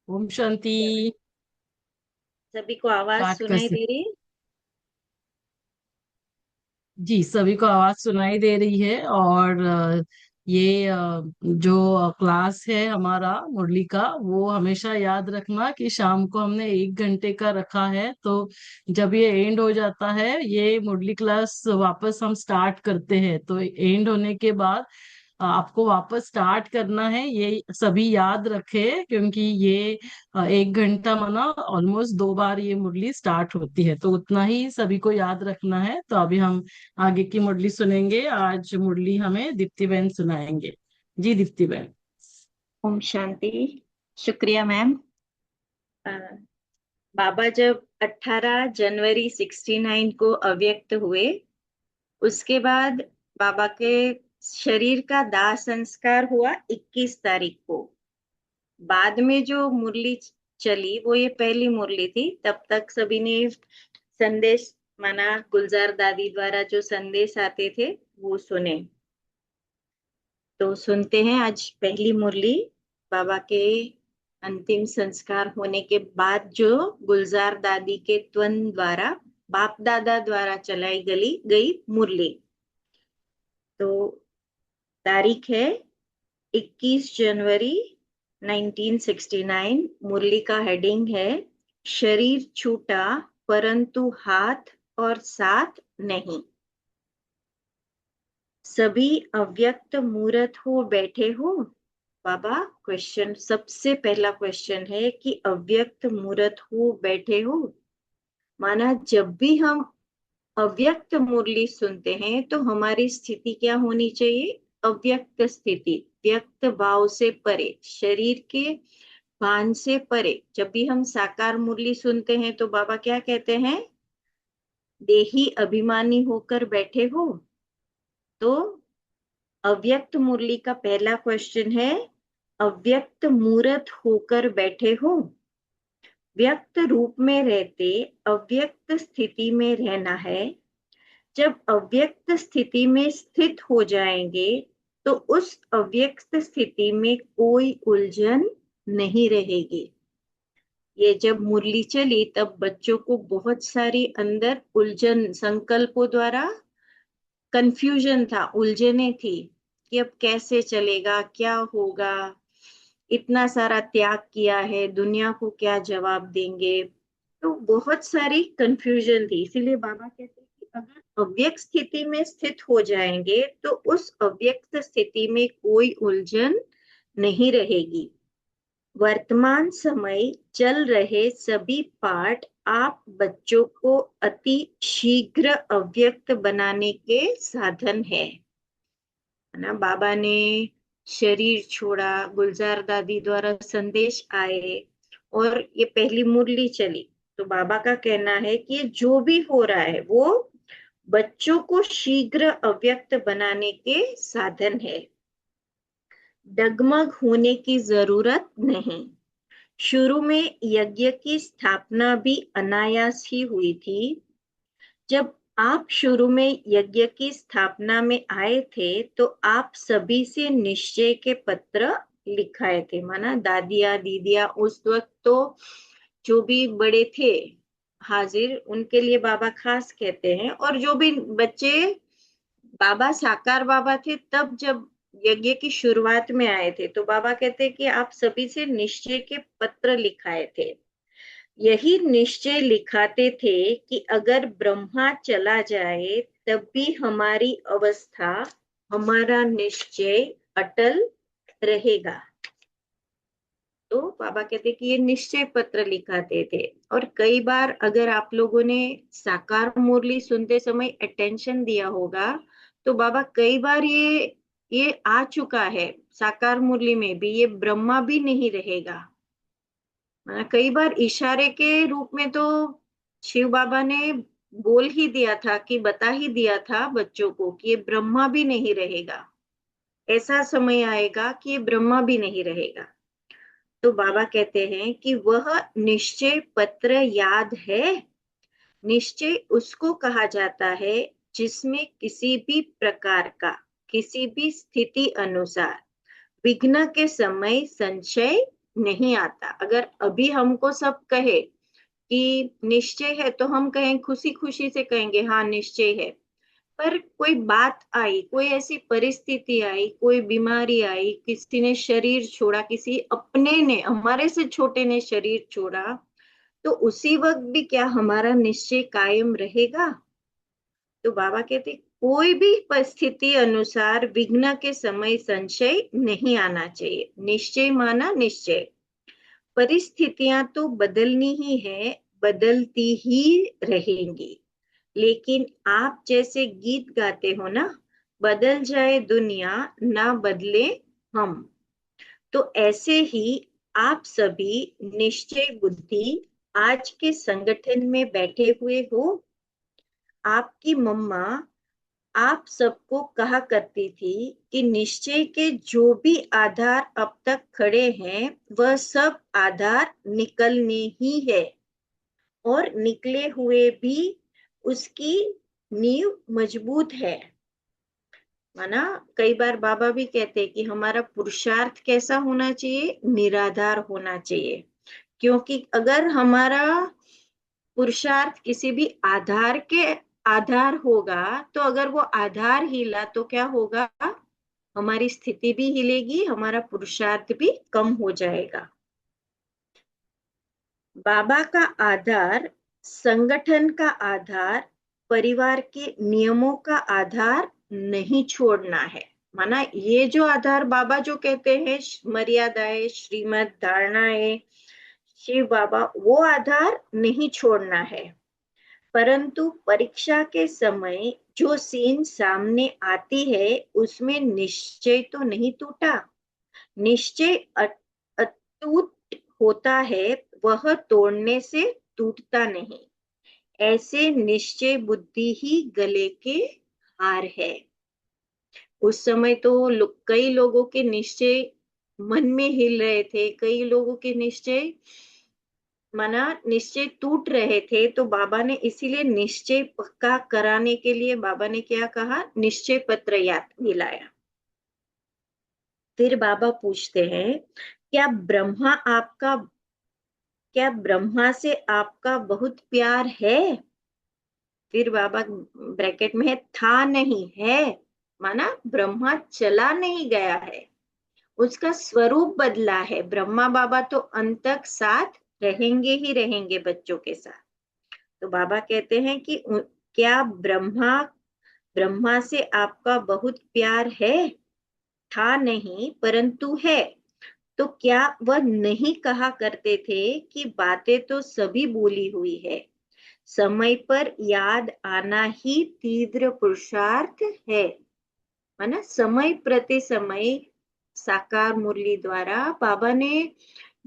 ओम शांति। सभी को आवाज पाठ सुनाई कैसे? दे रही है? जी, सभी को आवाज सुनाई दे रही है। और ये जो क्लास है हमारा मुरली का, वो हमेशा याद रखना कि शाम को हमने 1 घंटे का रखा है। तो जब ये एंड हो जाता है, ये मुरली क्लास वापस हम स्टार्ट करते हैं। तो एंड होने के बाद आपको वापस स्टार्ट करना है, ये सभी याद रखे। क्योंकि ये 1 घंटा माना ऑलमोस्ट 2 बार ये मुरली स्टार्ट होती है, तो उतना ही सभी को याद रखना है। तो अभी हम आगे की मुरली सुनेंगे। आज मुरली हमें दीप्ति बहन सुनाएंगे। जी दीप्ति बहन। ओम शांति। शुक्रिया मैम। अ, बाबा जब 18 जनवरी 69 को अव्यक्त हुए, उसके बाद बाबा के शरीर का दाह संस्कार हुआ 21 तारीख को। बाद में जो मुरली चली वो ये पहली मुरली थी। तब तक सभी ने संदेश माना, गुलजार दादी द्वारा जो संदेश आते थे वो सुने। तो सुनते हैं आज पहली मुरली। बाबा के अंतिम संस्कार होने के बाद जो गुलजार दादी के त्वन द्वारा, बाप दादा द्वारा चलाई गई गई मुरली। तो तारीख है 21 जनवरी 1969। मुरली का हेडिंग है शरीर छूटा परंतु हाथ और साथ नहीं। सभी अव्यक्त मूर्त हो बैठे हो। बाबा क्वेश्चन, सबसे पहला क्वेश्चन है कि अव्यक्त मूर्त हो बैठे हो। माना जब भी हम अव्यक्त मुरली सुनते हैं तो हमारी स्थिति क्या होनी चाहिए? अव्यक्त स्थिति, व्यक्त भाव से परे, शरीर के भान से परे। जब भी हम साकार मुरली सुनते हैं तो बाबा क्या कहते हैं? देही अभिमानी होकर बैठे हो। तो अव्यक्त मुरली का पहला क्वेश्चन है, अव्यक्त मूर्त होकर बैठे हो। व्यक्त रूप में रहते अव्यक्त स्थिति में रहना है। जब अव्यक्त स्थिति में स्थित हो जाएंगे तो उस अव्यक्त स्थिति में कोई उलझन नहीं रहेगी। ये जब मुरली चली तब बच्चों को बहुत सारी अंदर उलझन, संकल्पों द्वारा कंफ्यूजन था, उलझने थी कि अब कैसे चलेगा, क्या होगा, इतना सारा त्याग किया है, दुनिया को क्या जवाब देंगे। तो बहुत सारी कंफ्यूजन थी। इसीलिए बाबा कहते हैं कि अगर अव्यक्त स्थिति में स्थित हो जाएंगे तो उस अव्यक्त स्थिति में कोई उलझन नहीं रहेगी। वर्तमान समय चल रहे सभी पाठ आप बच्चों को अति शीघ्र अव्यक्त बनाने के साधन है ना। बाबा ने शरीर छोड़ा, गुलजार दादी द्वारा संदेश आए और ये पहली मुरली चली। तो बाबा का कहना है कि ये जो भी हो रहा है वो बच्चों को शीघ्र अव्यक्त बनाने के साधन है। डगमग होने की जरूरत नहीं। शुरू में यज्ञ की स्थापना भी अनायास ही हुई थी। जब आप शुरू में यज्ञ की स्थापना में आए थे तो आप सभी से निश्चय के पत्र लिखाए थे। माना दादिया दीदिया उस वक्त तो जो भी बड़े थे हाजिर, उनके लिए बाबा खास कहते हैं। और जो भी बच्चे, बाबा साकार बाबा थे तब जब यज्ञ की शुरुआत में आए थे तो बाबा कहते हैं कि आप सभी से निश्चय के पत्र लिखाए थे। यही निश्चय लिखाते थे कि अगर ब्रह्मा चला जाए तब भी हमारी अवस्था, हमारा निश्चय अटल रहेगा। तो बाबा कहते कि ये निश्चय पत्र लिखाते थे। और कई बार अगर आप लोगों ने साकार मुरली सुनते समय अटेंशन दिया होगा तो बाबा कई बार ये आ चुका है साकार मुरली में भी, ये ब्रह्मा भी नहीं रहेगा। कई बार इशारे के रूप में तो शिव बाबा ने बोल ही दिया था, कि बता ही दिया था बच्चों को कि ये ब्रह्मा भी नहीं रहेगा। ऐसा समय आएगा कि ये ब्रह्मा भी नहीं रहेगा। तो बाबा कहते हैं कि वह निश्चय पत्र याद है। निश्चय उसको कहा जाता है जिसमें किसी भी प्रकार का, किसी भी स्थिति अनुसार विघ्न के समय संशय नहीं आता। अगर अभी हमको सब कहे कि निश्चय है तो हम कहें, खुशी खुशी से कहेंगे हाँ निश्चय है। पर कोई बात आई, कोई ऐसी परिस्थिति आई, कोई बीमारी आई, किसी ने शरीर छोड़ा, किसी अपने ने, हमारे से छोटे ने शरीर छोड़ा, तो उसी वक्त भी क्या हमारा निश्चय कायम रहेगा? तो बाबा कहते कोई भी परिस्थिति अनुसार विघ्न के समय संशय नहीं आना चाहिए। निश्चय माना निश्चय। परिस्थितियां तो बदलनी ही है, बदलती ही रहेंगी, लेकिन आप जैसे गीत गाते हो ना, बदल जाए दुनिया ना बदले हम, तो ऐसे ही आप सभी निश्चय बुद्धि आज के संगठन में बैठे हुए हो। आपकी मम्मा आप सबको कहा करती थी कि निश्चय के जो भी आधार अब तक खड़े हैं वह सब आधार निकलने ही है, और निकले हुए भी उसकी नींव मजबूत है। माना कई बार बाबा भी कहते हैं कि हमारा पुरुषार्थ कैसा होना चाहिए, निराधार होना चाहिए। क्योंकि अगर हमारा पुरुषार्थ किसी भी आधार के आधार होगा, तो अगर वो आधार हिला तो क्या होगा, हमारी स्थिति भी हिलेगी, हमारा पुरुषार्थ भी कम हो जाएगा। बाबा का आधार, संगठन का आधार, परिवार के नियमों का आधार नहीं छोड़ना है। माना ये जो आधार बाबा जो कहते हैं, मर्यादाएं, श्रीमत, धारणाएं, शिव बाबा, वो आधार नहीं छोड़ना है। परंतु परीक्षा के समय जो सीन सामने आती है उसमें निश्चय तो नहीं टूटा। निश्चय अटूट होता है, वह तोड़ने से टूटता नहीं। ऐसे निश्चय बुद्धि ही गले के हार है। उस समय तो कई लोगों के निश्चय मन में हिल रहे थे, कई लोगों के निश्चय माना निश्चय टूट रहे थे। तो बाबा ने इसीलिए निश्चय पक्का कराने के लिए बाबा ने क्या कहा, निश्चय पत्र याद दिलाया। फिर बाबा पूछते हैं, क्या ब्रह्मा से आपका बहुत प्यार है? फिर बाबा ब्रैकेट में है, था नहीं है। माना ब्रह्मा चला नहीं गया है, उसका स्वरूप बदला है। ब्रह्मा बाबा तो अंत तक साथ रहेंगे ही रहेंगे बच्चों के साथ। तो बाबा कहते हैं कि क्या ब्रह्मा से आपका बहुत प्यार है? था नहीं परंतु है। तो क्या वह नहीं कहा करते थे कि बातें तो सभी बोली हुई है, समय पर याद आना ही तीव्र पुरुषार्थ है। माना समय प्रति समय साकार मुरली द्वारा बाबा ने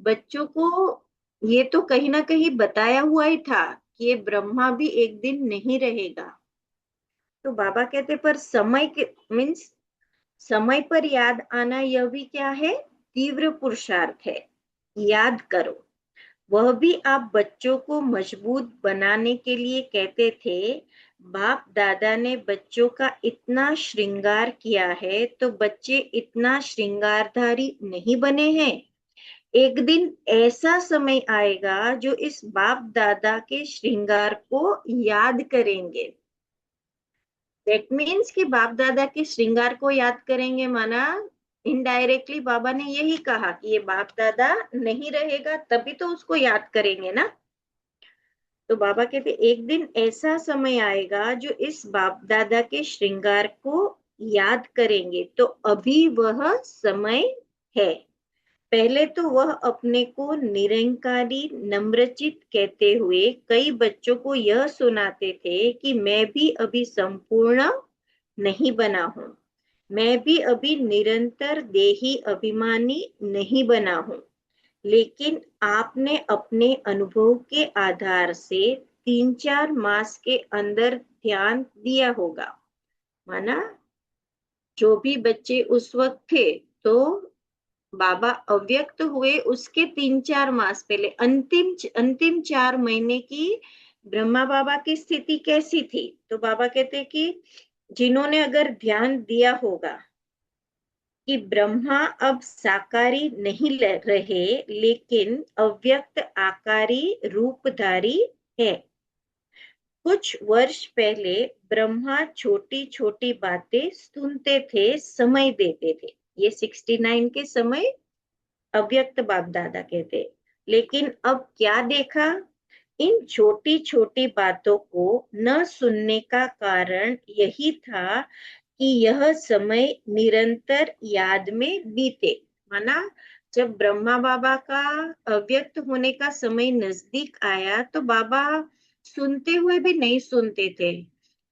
बच्चों को ये तो कहीं ना कहीं बताया हुआ ही था कि ये ब्रह्मा भी एक दिन नहीं रहेगा। तो बाबा कहते पर समय के मीन्स समय पर याद आना, यह भी क्या है, तीव्र पुरुषार्थ है। याद करो। वह भी आप बच्चों को मजबूत बनाने के लिए कहते थे। बाप दादा ने बच्चों का इतना श्रृंगार किया है तो बच्चे इतना श्रृंगारधारी नहीं बने हैं। एक दिन ऐसा समय आएगा जो इस बाप दादा के श्रृंगार को याद करेंगे। दैट मीन्स कि बाप दादा के श्रृंगार को याद करेंगे, माना इनडायरेक्टली बाबा ने यही कहा कि ये बाप दादा नहीं रहेगा, तभी तो उसको याद करेंगे ना। तो बाबा कहते एक दिन ऐसा समय आएगा जो इस बाप दादा के श्रृंगार को याद करेंगे, तो अभी वह समय है। पहले तो वह अपने को निरंकारी नम्रचित कहते हुए कई बच्चों को यह सुनाते थे कि मैं भी अभी संपूर्ण नहीं बना हूं, मैं भी अभी निरंतर देही अभिमानी नहीं बना हूं। लेकिन आपने अपने अनुभव के आधार से 3-4 मास के अंदर ध्यान दिया होगा। माना जो भी बच्चे उस वक्त थे, तो बाबा अव्यक्त हुए उसके 3-4 मास पहले अंतिम अंतिम 4 महीने की ब्रह्मा बाबा की स्थिति कैसी थी? तो बाबा कहते कि जिन्होंने अगर ध्यान दिया होगा, कि ब्रह्मा अब साकारी नहीं रहे, लेकिन अव्यक्त आकारी रूपधारी है। कुछ वर्ष पहले ब्रह्मा छोटी छोटी बातें सुनते थे, समय देते थे। ये 69 के समय अव्यक्त बाप दादा कहते। लेकिन अब क्या देखा? इन छोटी छोटी बातों को न सुनने का कारण यही था कि यह समय निरंतर याद में बीते। माना जब ब्रह्मा बाबा का अव्यक्त होने का समय नजदीक आया तो बाबा सुनते हुए भी नहीं सुनते थे।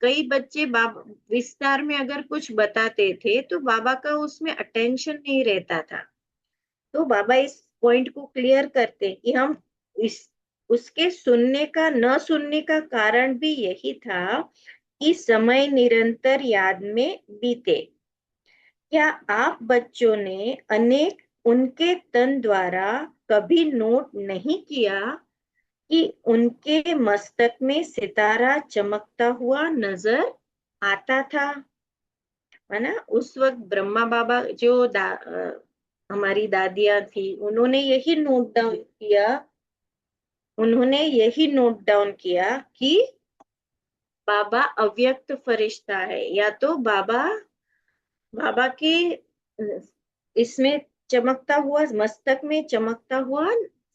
कई बच्चे बाबा विस्तार में अगर कुछ बताते थे तो बाबा का उसमें अटेंशन नहीं रहता था। तो बाबा इस पॉइंट को क्लियर करते हैं कि हम इस उसके सुनने का न सुनने का कारण भी यही था कि समय निरंतर याद में बीते। क्या आप बच्चों ने अनेक उनके तन द्वारा कभी नोट नहीं किया कि उनके मस्तक में सितारा चमकता हुआ नजर आता था? है ना? उस वक्त ब्रह्मा बाबा जो हमारी दादियां थी, उन्होंने यही नोट डाउन किया कि बाबा अव्यक्त फरिश्ता है, या तो बाबा बाबा के इसमें चमकता हुआ, मस्तक में चमकता हुआ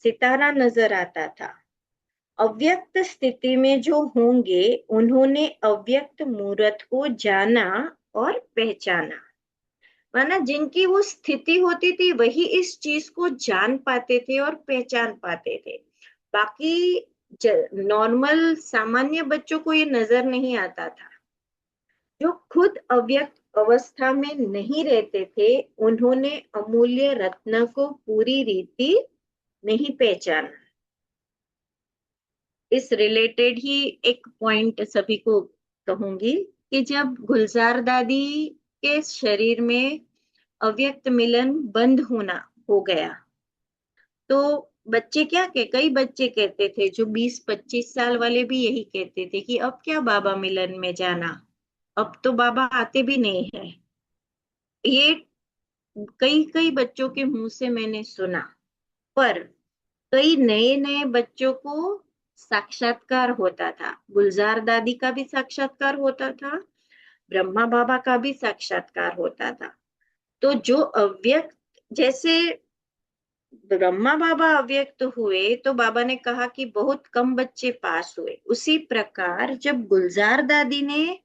सितारा नजर आता था। अव्यक्त स्थिति में जो होंगे उन्होंने अव्यक्त मूर्त को जाना और पहचाना। माना जिनकी वो स्थिति होती थी वही इस चीज को जान पाते थे और पहचान पाते थे। बाकी नॉर्मल सामान्य बच्चों को ये नजर नहीं आता था। जो खुद अव्यक्त अवस्था में नहीं रहते थे उन्होंने अमूल्य रत्न को पूरी रीति नहीं पहचाना। इस रिलेटेड ही एक पॉइंट सभी को कहूंगी कि जब गुलजार दादी के शरीर में अव्यक्त मिलन बंद होना हो गया तो बच्चे क्या कह कई बच्चे कहते थे, जो 20-25 साल वाले भी यही कहते थे कि अब क्या बाबा मिलन में जाना, अब तो बाबा आते भी नहीं है। ये कई कई बच्चों के मुंह से मैंने सुना। पर कई नए नए बच्चों को साक्षात्कार होता था। गुलजार दादी का भी साक्षात्कार होता था, ब्रह्मा बाबा का भी साक्षात्कार होता था। तो जो अव्यक्त, जैसे ब्रह्मा बाबा अव्यक्त हुए तो बाबा ने कहा कि बहुत कम बच्चे पास हुए, उसी प्रकार जब गुलजार दादी ने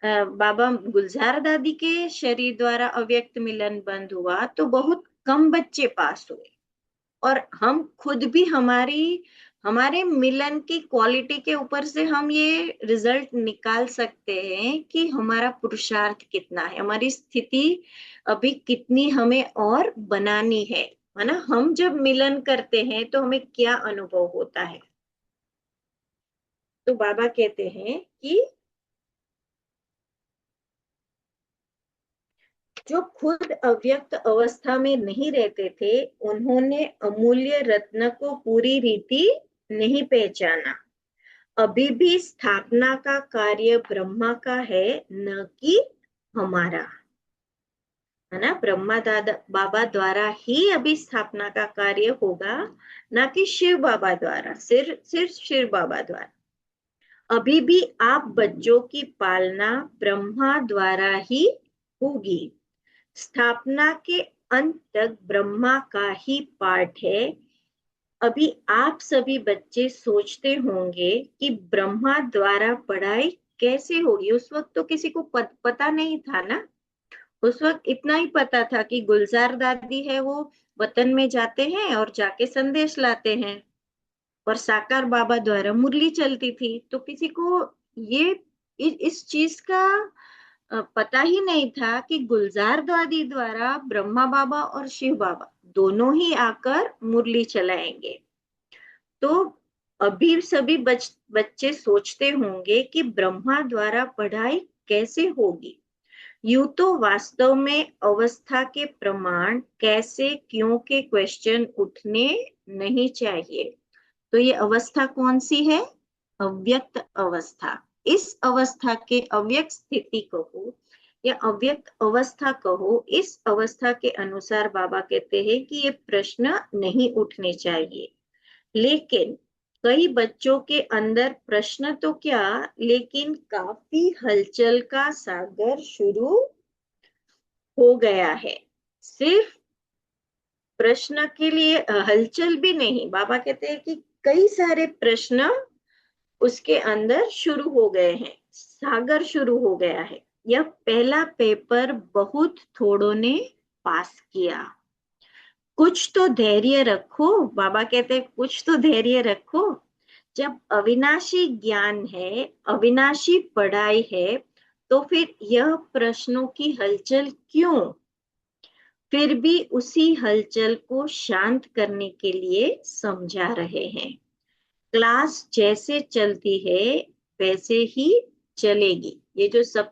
बाबा गुलजार दादी के शरीर द्वारा अव्यक्त मिलन बंद हुआ तो बहुत कम बच्चे पास हुए। और हम खुद भी हमारे मिलन की क्वालिटी के ऊपर से हम ये रिजल्ट निकाल सकते हैं कि हमारा पुरुषार्थ कितना है, हमारी स्थिति अभी कितनी हमें और बनानी है ना? हम जब मिलन करते हैं तो हमें क्या अनुभव होता है? तो बाबा कहते हैं कि जो खुद अव्यक्त अवस्था में नहीं रहते थे उन्होंने अमूल्य रत्न को पूरी रीति नहीं पहचाना। अभी भी स्थापना का कार्य ब्रह्मा का है, न कि हमारा। है ना? ब्रह्मा दादा बाबा द्वारा ही अभी स्थापना का कार्य होगा, न कि शिव बाबा द्वारा, सिर्फ शिव बाबा द्वारा। अभी भी आप बच्चों की पालना ब्रह्मा द्वारा ही होगी। स्थापना के अंत तक ब्रह्मा का ही पाठ है। अभी आप सभी बच्चे सोचते होंगे कि ब्रह्मा द्वारा पढ़ाई कैसे होगी। उस वक्त तो किसी को पता नहीं था ना। उस वक्त इतना ही पता था कि गुलजार दादी है वो वतन में जाते हैं और जाके संदेश लाते हैं, और साकार बाबा द्वारा मुरली चलती थी। तो किसी को ये इस चीज का पता ही नहीं था कि गुलजार दादी द्वारा ब्रह्मा बाबा और शिव बाबा दोनों ही आकर मुरली चलाएंगे। तो अभी सभी बच्चे सोचते होंगे कि ब्रह्मा द्वारा पढ़ाई कैसे होगी। यूं तो वास्तव में अवस्था के प्रमाण कैसे क्यों के क्वेश्चन उठने नहीं चाहिए। तो ये अवस्था कौन सी है? अव्यक्त अवस्था। इस अवस्था के अव्यक्त स्थिति को या अव्यक्त अवस्था कहो, इस अवस्था के अनुसार बाबा कहते हैं कि ये प्रश्न नहीं उठने चाहिए। लेकिन कई बच्चों के अंदर प्रश्न तो क्या, लेकिन काफी हलचल का सागर शुरू हो गया है। सिर्फ प्रश्न के लिए हलचल भी नहीं, बाबा कहते हैं कि कई सारे प्रश्न उसके अंदर शुरू हो गए हैं, सागर शुरू हो गया है। यह पहला पेपर बहुत थोड़ों ने पास किया। कुछ तो धैर्य रखो, बाबा कहते हैं कुछ तो धैर्य रखो। जब अविनाशी ज्ञान है, अविनाशी पढ़ाई है, तो फिर यह प्रश्नों की हलचल क्यों? फिर भी उसी हलचल को शांत करने के लिए समझा रहे हैं। क्लास जैसे चलती है वैसे ही चलेगी। ये जो सब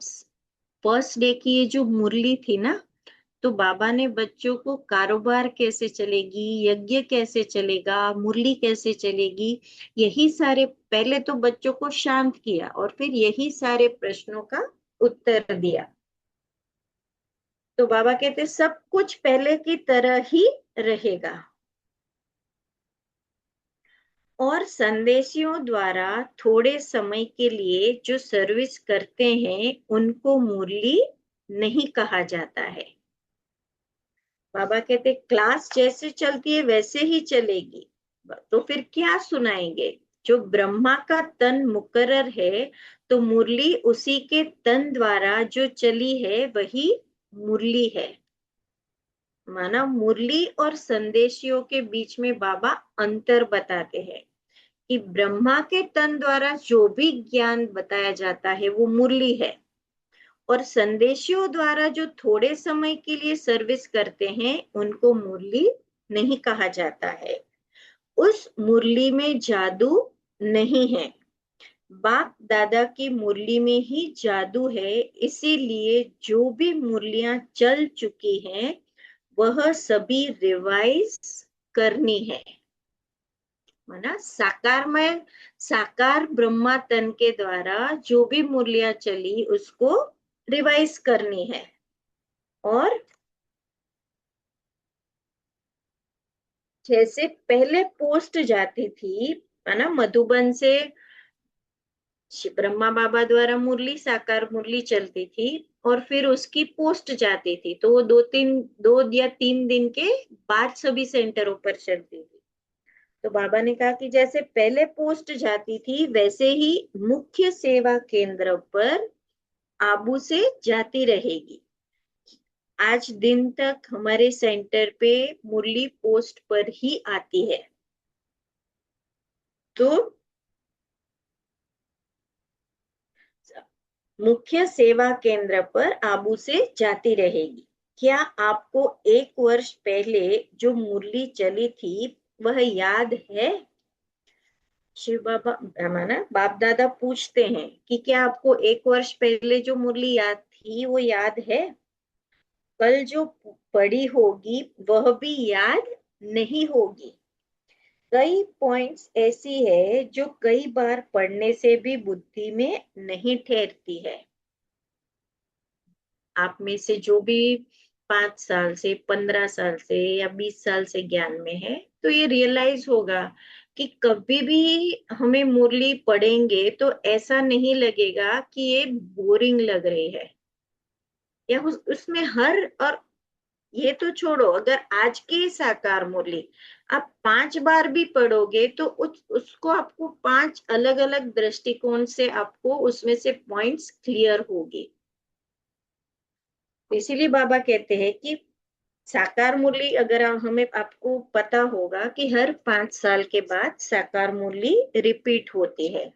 फर्स्ट डे की ये जो मुरली थी ना, तो बाबा ने बच्चों को कारोबार कैसे चलेगी, यज्ञ कैसे चलेगा, मुरली कैसे चलेगी, यही सारे पहले तो बच्चों को शांत किया और फिर यही सारे प्रश्नों का उत्तर दिया। तो बाबा कहते सब कुछ पहले की तरह ही रहेगा। और संदेशियों द्वारा थोड़े समय के लिए जो सर्विस करते हैं उनको मुरली नहीं कहा जाता है। बाबा कहते क्लास जैसे चलती है वैसे ही चलेगी, तो फिर क्या सुनाएंगे? जो ब्रह्मा का तन मुकर्रर है, तो मुरली उसी के तन द्वारा जो चली है वही मुरली है। माना मुरली और संदेशियों के बीच में बाबा अंतर बताते हैं कि ब्रह्मा के तन द्वारा जो भी ज्ञान बताया जाता है वो मुरली है, और संदेशियों द्वारा जो थोड़े समय के लिए सर्विस करते हैं उनको मुरली नहीं कहा जाता है। उस मुरली में जादू नहीं है, बाप दादा की मुरली में ही जादू है। इसीलिए जो भी मुरलियां चल चुकी हैं वह सभी रिवाइज करनी है। माना साकार में साकार ब्रह्मा तन के द्वारा जो भी मुरलियां चली उसको रिवाइज करनी है। और जैसे पहले पोस्ट जाती थी, है ना, मधुबन से ब्रह्मा बाबा द्वारा मुरली साकार मुरली चलती थी और फिर उसकी पोस्ट जाती थी, तो वो 2 या 3 दिन के बाद सभी सेंटरों पर चलती थी। तो बाबा ने कहा कि जैसे पहले पोस्ट जाती थी वैसे ही मुख्य सेवा केंद्र पर आबू से जाती रहेगी। आज दिन तक हमारे सेंटर पे मुरली पोस्ट पर ही आती है। तो मुख्य सेवा केंद्र पर आबू से जाती रहेगी। क्या आपको 1 वर्ष पहले जो मुरली चली थी वह याद है? शिव बाबा माना बाप दादा पूछते हैं कि क्या आपको 1 वर्ष पहले जो मुरली याद थी वो याद है? कल जो पढ़ी होगी वह भी याद नहीं होगी। कई पॉइंट्स ऐसी है जो कई बार पढ़ने से भी बुद्धि में नहीं ठहरती है। आप में से जो भी 5 साल से 15 साल से या 20 साल से ज्ञान में है, तो ये रियलाइज होगा कि कभी भी हमें मुरली पढ़ेंगे तो ऐसा नहीं लगेगा कि ये बोरिंग लग रही है, या उसमें हर और ये तो छोड़ो, अगर आज की साकार मुरली आप 5 बार भी पढ़ोगे तो उसको आपको 5 अलग अलग दृष्टिकोण से आपको उसमें से पॉइंट्स क्लियर होगी। इसीलिए बाबा कहते हैं कि साकार मुरली अगर हमें आपको पता होगा कि हर 5 साल के बाद साकार मुरली रिपीट होती है,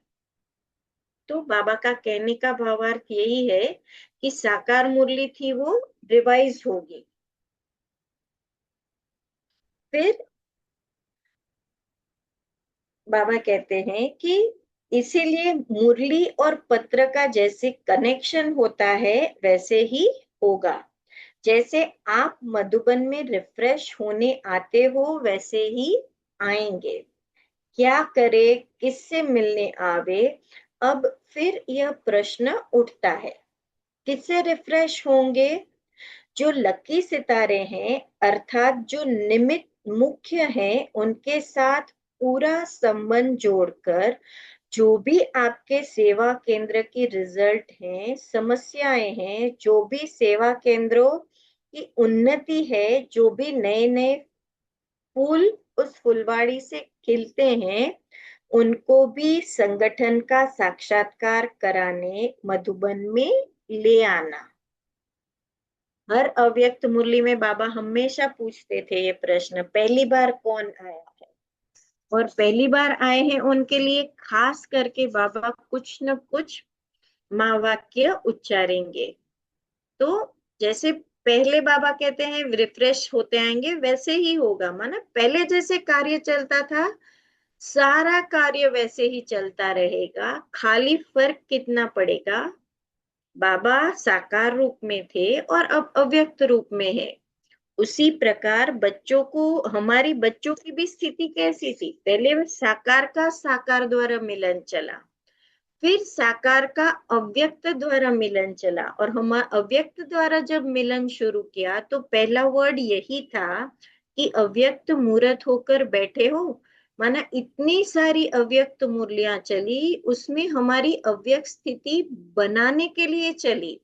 तो बाबा का कहने का भावार्थ यही है कि साकार मुरली थी वो रिवाइज होगी। फिर बाबा कहते हैं कि इसीलिए मुरली और पत्र का जैसे कनेक्शन होता है वैसे ही होगा। जैसे आप मधुबन में रिफ्रेश होने आते हो वैसे ही आएंगे। क्या करे, किससे मिलने आवे? अब फिर यह प्रश्न उठता है, किससे रिफ्रेश होंगे? जो लकी सितारे हैं, अर्थात जो निमित्त मुख्य हैं, उनके साथ पूरा संबंध जोड़कर जो भी आपके सेवा केंद्र की रिजल्ट हैं, समस्याएं हैं, जो भी सेवा केंद्रों की उन्नति है, जो भी नए नए फूल उस फुलवाड़ी से खिलते हैं, उनको भी संगठन का साक्षात्कार कराने मधुबन में ले आना। हर अव्यक्त मुरली में बाबा हमेशा पूछते थे ये प्रश्न, पहली बार कौन आया है? और पहली बार आए हैं उनके लिए खास करके बाबा कुछ न कुछ महावाक्य उच्चारेंगे। तो जैसे पहले बाबा कहते हैं रिफ्रेश होते आएंगे, वैसे ही होगा। माना पहले जैसे कार्य चलता था, सारा कार्य वैसे ही चलता रहेगा। खाली फर्क कितना पड़ेगा, बाबा साकार रूप में थे और अब अव्यक्त रूप में है। उसी प्रकार बच्चों को, हमारी बच्चों की भी स्थिति कैसी थी? पहले साकार का साकार द्वारा मिलन चला, फिर साकार का अव्यक्त द्वारा मिलन चला, और हम अव्यक्त द्वारा जब मिलन शुरू किया तो पहला वर्ड यही था कि अव्यक्त मूर्त होकर बैठे हो। माना इतनी सारी अव्यक्त मुरलियां चली, उसमें हमारी अव्यक्त स्थिति बनाने के लिए चली।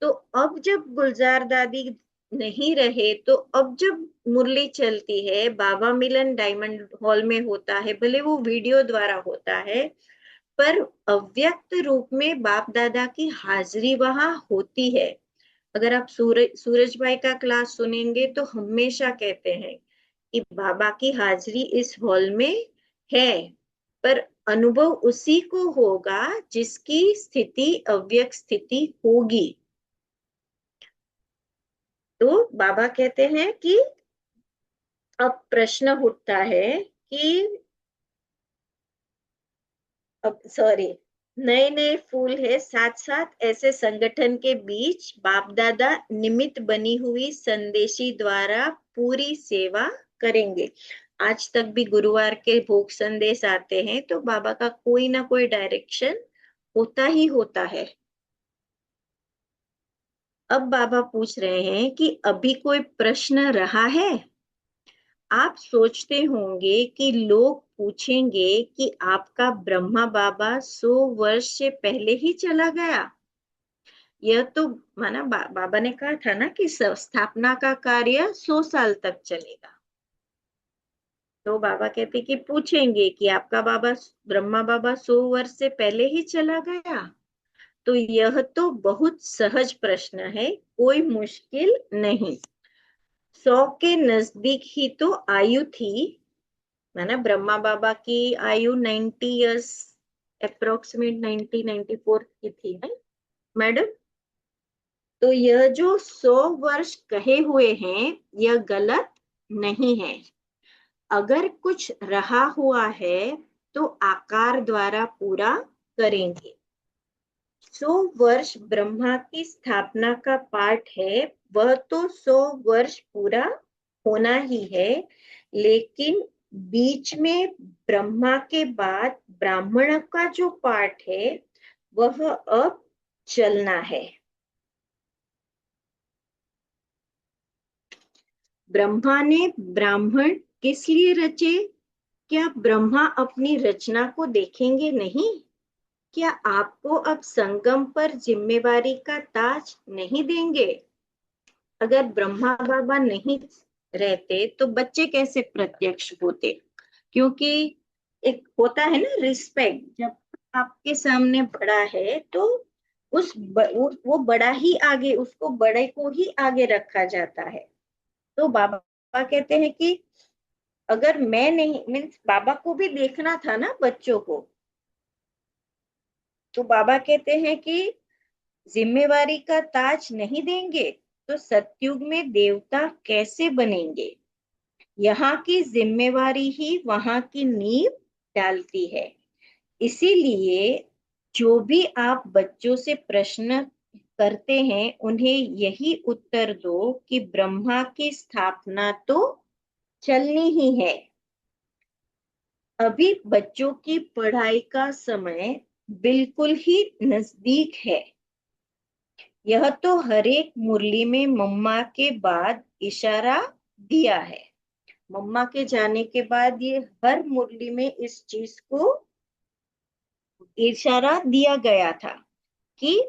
तो अब जब गुलजार दादी नहीं रहे, तो अब जब मुरली चलती है, बाबा मिलन डायमंड हॉल में होता है, भले वो वीडियो द्वारा होता है, पर अव्यक्त रूप में बाप दादा की हाजिरी वहां होती है। अगर आप सूरज भाई का क्लास सुनेंगे तो हमेशा कहते हैं कि बाबा की हाजिरी इस हॉल में है, पर अनुभव उसी को होगा जिसकी स्थिति अव्यक्त स्थिति होगी। तो बाबा कहते हैं कि अब प्रश्न उठता है कि अब सॉरी, नए नए फूल है, साथ साथ ऐसे संगठन के बीच बाप दादा निमित्त बनी हुई संदेशी द्वारा पूरी सेवा करेंगे। आज तक भी गुरुवार के भोग संदेश आते हैं तो बाबा का कोई ना कोई डायरेक्शन होता ही होता है। अब बाबा पूछ रहे हैं कि अभी कोई प्रश्न रहा है? आप सोचते होंगे कि लोग पूछेंगे कि आपका ब्रह्मा बाबा 100 वर्ष से पहले ही चला गया। यह तो माना बाबा ने कहा था ना कि स्थापना का कार्य 100 साल तक चलेगा। तो बाबा कहते कि पूछेंगे कि आपका बाबा ब्रह्मा बाबा 100 वर्ष से पहले ही चला गया। तो यह तो बहुत सहज प्रश्न है, कोई मुश्किल नहीं। 100 के नजदीक ही तो आयु थी। माना ब्रह्मा बाबा की आयु 90 इयर्स, अप्रोक्सीमेट 90-94 की थी ना मैडम। तो यह जो 100 वर्ष कहे हुए हैं, यह गलत नहीं है। अगर कुछ रहा हुआ है तो आकार द्वारा पूरा करेंगे। 100 वर्ष ब्रह्मा की स्थापना का पाठ है, वह तो 100 वर्ष पूरा होना ही है, लेकिन बीच में ब्रह्मा के बाद ब्राह्मण का जो पाठ है वह अब चलना है। ब्रह्मा ने ब्राह्मण किस लिए रचे? क्या ब्रह्मा अपनी रचना को देखेंगे नहीं? क्या आपको अब संगम पर जिम्मेवारी का ताज नहीं देंगे? अगर ब्रह्मा बाबा नहीं रहते तो बच्चे कैसे प्रत्यक्ष होते? क्योंकि एक होता है ना रिस्पेक्ट, जब आपके सामने बड़ा है तो वो बड़ा ही आगे, उसको बड़े को ही आगे रखा जाता है। तो बाबा कहते हैं कि अगर मैं नहीं, मीन्स बाबा को भी देखना था ना बच्चों को, तो बाबा कहते हैं कि जिम्मेवारी का ताज नहीं देंगे तो सतयुग में देवता कैसे बनेंगे? यहाँ की जिम्मेवारी ही वहां की नींव डालती है। इसीलिए जो भी आप बच्चों से प्रश्न करते हैं, उन्हें यही उत्तर दो कि ब्रह्मा की स्थापना तो चलनी ही है। अभी बच्चों की पढ़ाई का समय बिल्कुल ही नजदीक है। यह तो हर एक मुरली में मम्मा के बाद इशारा दिया है। मम्मा के जाने के बाद ये हर मुरली में इस चीज को इशारा दिया गया था कि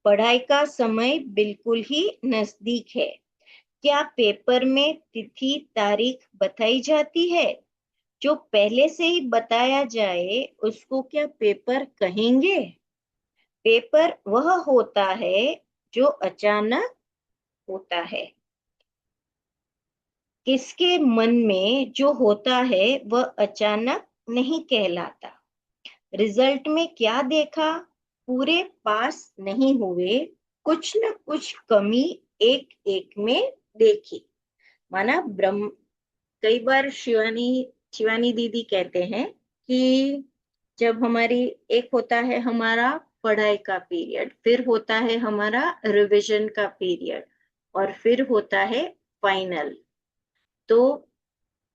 पढ़ाई का समय बिल्कुल ही नजदीक है। क्या पेपर में तिथि तारीख बताई जाती है? जो पहले से ही बताया जाए उसको क्या पेपर कहेंगे? पेपर वह होता है जो अचानक होता है। किसके मन में जो होता है वह अचानक नहीं कहलाता। रिजल्ट में क्या देखा? पूरे पास नहीं हुए, कुछ न कुछ कमी एक एक में देखी। माना ब्रह्म, कई बार शिवानी शिवानी दीदी कहते हैं कि जब हमारी एक होता है हमारा पढ़ाई का पीरियड, फिर होता है हमारा रिवीजन का पीरियड, और फिर होता है फाइनल। तो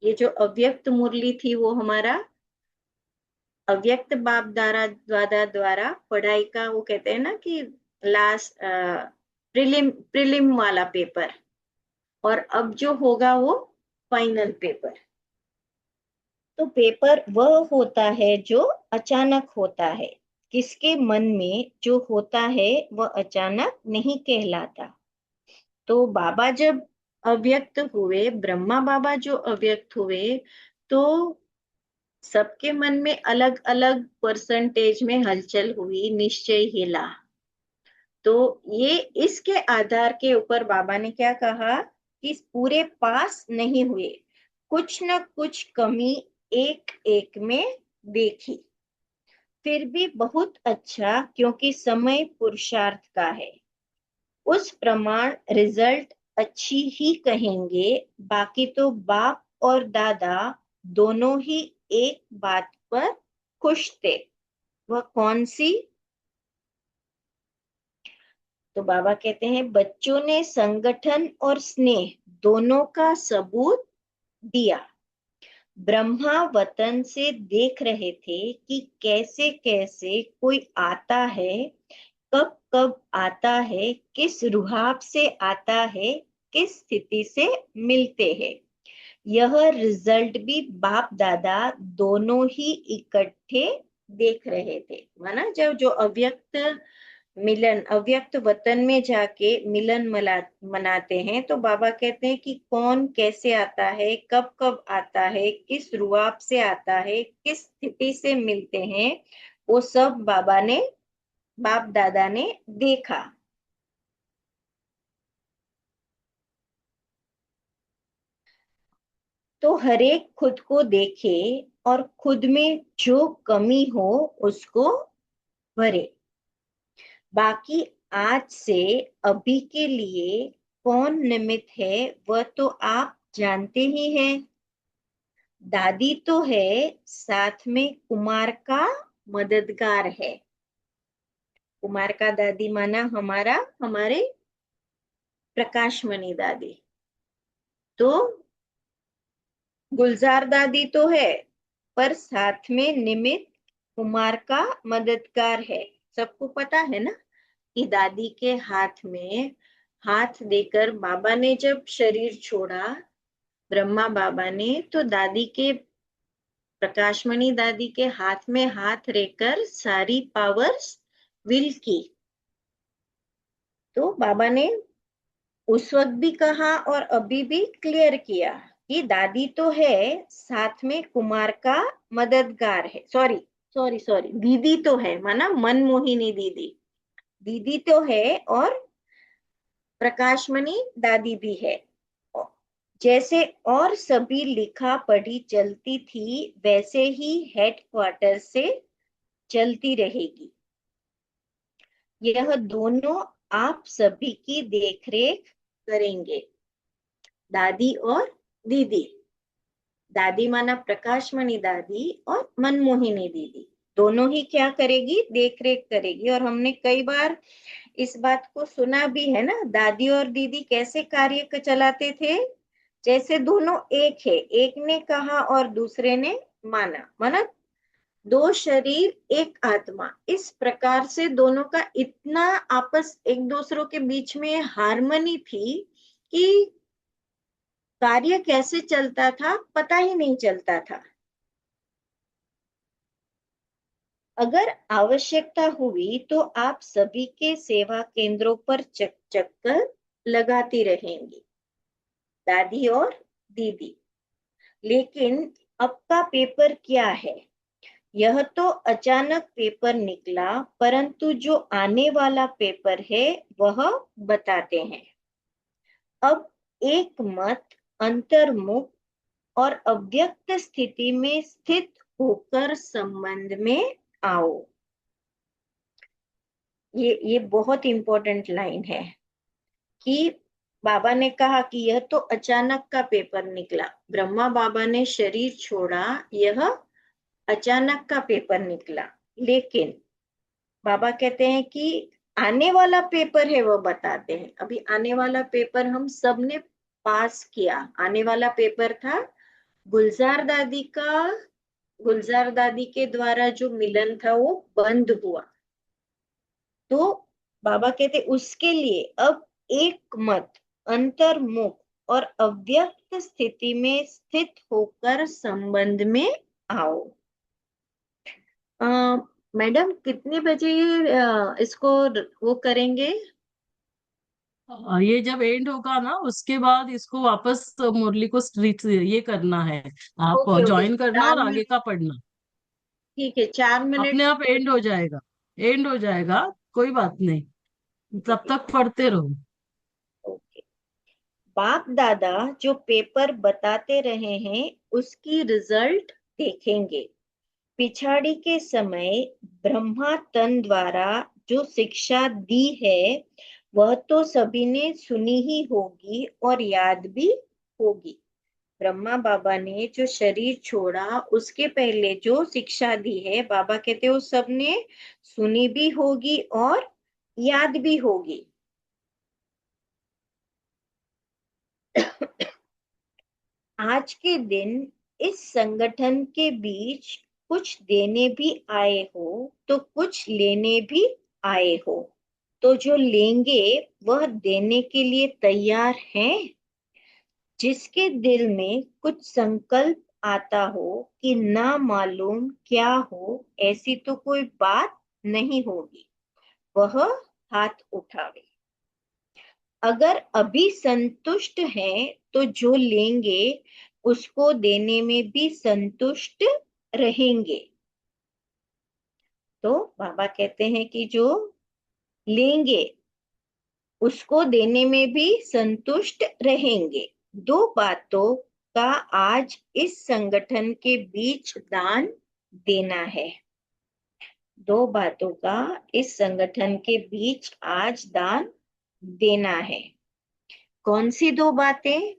ये जो अव्यक्त मुरली थी वो हमारा अव्यक्त बाप द्वारा पढ़ाई का, वो कहते हैं ना कि लास्ट प्रिलिम वाला पेपर, और अब जो होगा वो फाइनल पेपर। तो पेपर वह होता है जो अचानक होता है। किसके मन में जो होता है वह अचानक नहीं कहलाता। तो बाबा जब अव्यक्त हुए, ब्रह्मा बाबा जो अव्यक्त हुए, तो सबके मन में अलग अलग परसेंटेज में हलचल हुई, निश्चय हिला। तो ये इसके आधार के ऊपर बाबा ने क्या कहा कि पूरे पास नहीं हुए, कुछ न कुछ कमी एक एक में देखी। फिर भी बहुत अच्छा, क्योंकि समय पुरुषार्थ का है। उस प्रमाण रिजल्ट अच्छी ही कहेंगे। बाकी तो बाप और दादा दोनों ही एक बात पर खुश थे। वह कौन सी? तो बाबा कहते हैं बच्चों ने संगठन और स्नेह दोनों का सबूत दिया। ब्रह्मा वतन से देख रहे थे कि कैसे कैसे कोई आता है, कब कब आता है, किस रुहाब से आता है, किस स्थिति से मिलते हैं। यह रिजल्ट भी बाप दादा दोनों ही इकट्ठे देख रहे थे। माना जब जो अव्यक्त मिलन, अव्यक्त वतन में जाके मिलन मनाते हैं, तो बाबा कहते हैं कि कौन कैसे आता है, कब कब आता है, किस रुआब से आता है, किस स्थिति से मिलते हैं, वो सब बाप दादा ने देखा। तो हर एक खुद को देखे और खुद में जो कमी हो उसको भरे। बाकी आज से अभी के लिए कौन निमित्त है वह तो आप जानते ही हैं। दादी तो है, साथ में कुमार का मददगार है। कुमार का दादी माना हमारे प्रकाशमणि दादी। तो गुलजार दादी तो है, पर साथ में निमित्त कुमार का मददगार है। सबको पता है ना कि दादी के हाथ में हाथ देकर बाबा ने जब शरीर छोड़ा, ब्रह्मा बाबा ने, तो दादी के, प्रकाशमणि दादी के हाथ में हाथ रेकर सारी पावर्स विल की। तो बाबा ने उस वक्त भी कहा और अभी भी क्लियर किया कि दादी तो है, साथ में कुमार का मददगार है। सॉरी सॉरी सॉरी, दीदी तो है, माना मनमोहिनी दीदी। दीदी तो है और प्रकाशमणि दादी भी है। जैसे और सभी लिखा पढ़ी चलती थी, वैसे ही हेडक्वार्टर से चलती रहेगी। यह दोनों आप सभी की देखरेख करेंगे, दादी और दीदी। दादी माना प्रकाशमणि दादी और मनमोहिनी दीदी, दोनों ही क्या करेगी? देख रेख करेगी। और हमने कई बार इस बात को सुना भी है ना, दादी और दीदी कैसे कार्य चलाते थे? जैसे दोनों एक है, एक ने कहा और दूसरे ने माना। माना दो शरीर एक आत्मा, इस प्रकार से दोनों का इतना आपस एक दूसरों के बीच में हार्मनी थी कि कार्य कैसे चलता था पता ही नहीं चलता था। अगर आवश्यकता हुई तो आप सभी के सेवा केंद्रों पर चक्कर लगाती रहेंगी, दादी और दीदी। लेकिन अब का पेपर क्या है? यह तो अचानक पेपर निकला, परंतु जो आने वाला पेपर है वह बताते हैं। अब एक मत, अंतर्मुख और अव्यक्त स्थिति में स्थित होकर संबंध में आओ। ये बहुत इंपॉर्टेंट लाइन है कि बाबा ने कहा कि यह तो अचानक का पेपर निकला, ब्रह्मा बाबा ने शरीर छोड़ा, यह अचानक का पेपर निकला। लेकिन बाबा कहते हैं कि आने वाला पेपर है वो बताते हैं। अभी आने वाला पेपर हम सब ने पास किया। आने वाला पेपर था गुलजार दादी का, गुलजार दादी के द्वारा जो मिलन था वो बंद हुआ। तो बाबा कहते उसके लिए अब एक मत, अंतर्मुख और अव्यक्त स्थिति में स्थित होकर संबंध में आओ। मैडम कितने बजे इसको वो करेंगे? ये जब एंड होगा ना उसके बाद इसको वापस मुरली को स्ट्रीट ये करना है। आप ओके ओके, ज्वाइन करना चार और आगे मिनट का पढ़ना। ठीक है, 4 मिनट। अपने आप एंड हो जाएगा। एंड हो जाएगा, कोई बात नहीं। तब ओके तक पढ़ते रहो। ओके। बाप दादा जो पेपर बताते रहे हैं उसकी रिजल्ट देखेंगे। पिछाड़ी के समय ब्रह्मा तन द्वारा जो शिक्षा दी है वह तो सभी ने सुनी ही होगी और याद भी होगी। ब्रह्मा बाबा ने जो शरीर छोड़ा उसके पहले जो शिक्षा दी है बाबा कहते हो सबने सुनी भी होगी और याद भी होगी। आज के दिन इस संगठन के बीच कुछ देने भी आए हो तो कुछ लेने भी आए हो, तो जो लेंगे वह देने के लिए तैयार हैं। जिसके दिल में कुछ संकल्प आता हो कि ना मालूम क्या हो, ऐसी तो कोई बात नहीं होगी, वह हाथ उठावे। अगर अभी संतुष्ट हैं तो जो लेंगे उसको देने में भी संतुष्ट रहेंगे। तो बाबा कहते हैं कि जो लेंगे उसको देने में भी संतुष्ट रहेंगे। दो बातों का आज इस संगठन के बीच दान देना है। दो बातों का इस संगठन के बीच आज दान देना है। कौन सी दो बातें?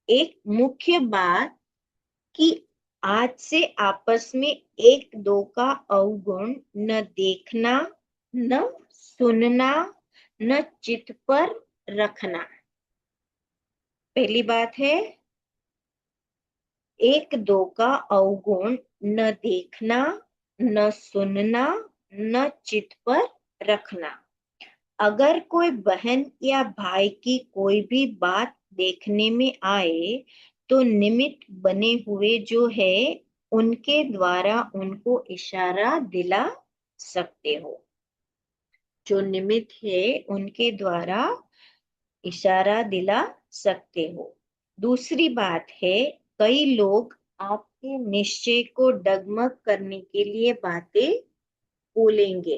एक मुख्य बात कि आज से आपस में एक दो का अवगुण न देखना, न सुनना, न चित्त पर रखना। पहली बात है एक दो का अवगुण न देखना, न सुनना, न चित्त पर रखना। अगर कोई बहन या भाई की कोई भी बात देखने में आए तो निमित्त बने हुए जो है उनके द्वारा उनको इशारा दिला सकते हो। जो निमित्त है उनके द्वारा इशारा दिला सकते हो। दूसरी बात है कई लोग आपके निश्चय को डगमग करने के लिए बातें बोलेंगे।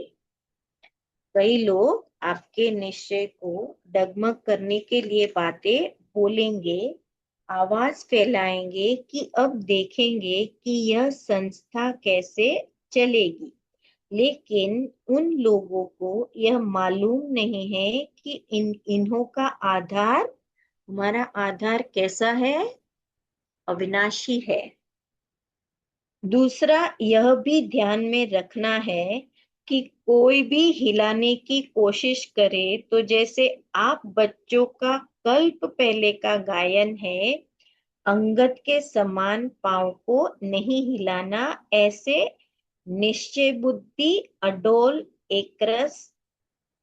कई लोग आपके निश्चय को डगमग करने के लिए बातें बोलेंगे, आवाज फैलाएंगे कि अब देखेंगे कि यह संस्था कैसे चलेगी। लेकिन उन लोगों को यह मालूम नहीं है कि इन्हों का आधार, हमारा आधार कैसा है? अविनाशी है। दूसरा यह भी ध्यान में रखना है कि कोई भी हिलाने की कोशिश करे तो जैसे आप बच्चों का कल्प पहले का गायन है, अंगद के समान पांव को नहीं हिलाना, ऐसे निश्चय बुद्धि अडोल एकरस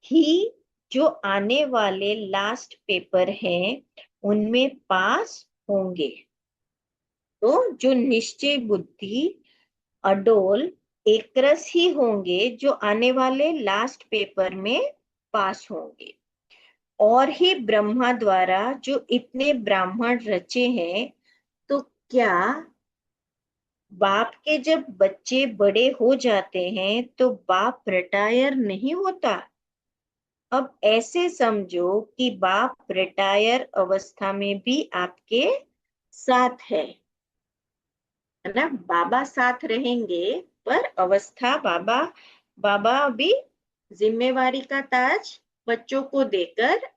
ही जो आने वाले लास्ट पेपर हैं उनमें पास होंगे। तो जो निश्चय बुद्धि अडोल एकरस ही होंगे जो आने वाले लास्ट पेपर में पास होंगे। और ही ब्रह्मा द्वारा जो इतने ब्राह्मण रचे हैं, तो क्या बाप के जब बच्चे बड़े हो जाते हैं तो बाप रिटायर नहीं होता? अब ऐसे समझो कि बाप रिटायर अवस्था में भी आपके साथ है ना? बाबा साथ रहेंगे पर अवस्था बाबा बाबा भी जिम्मेवारी का ताज बच्चों को देकर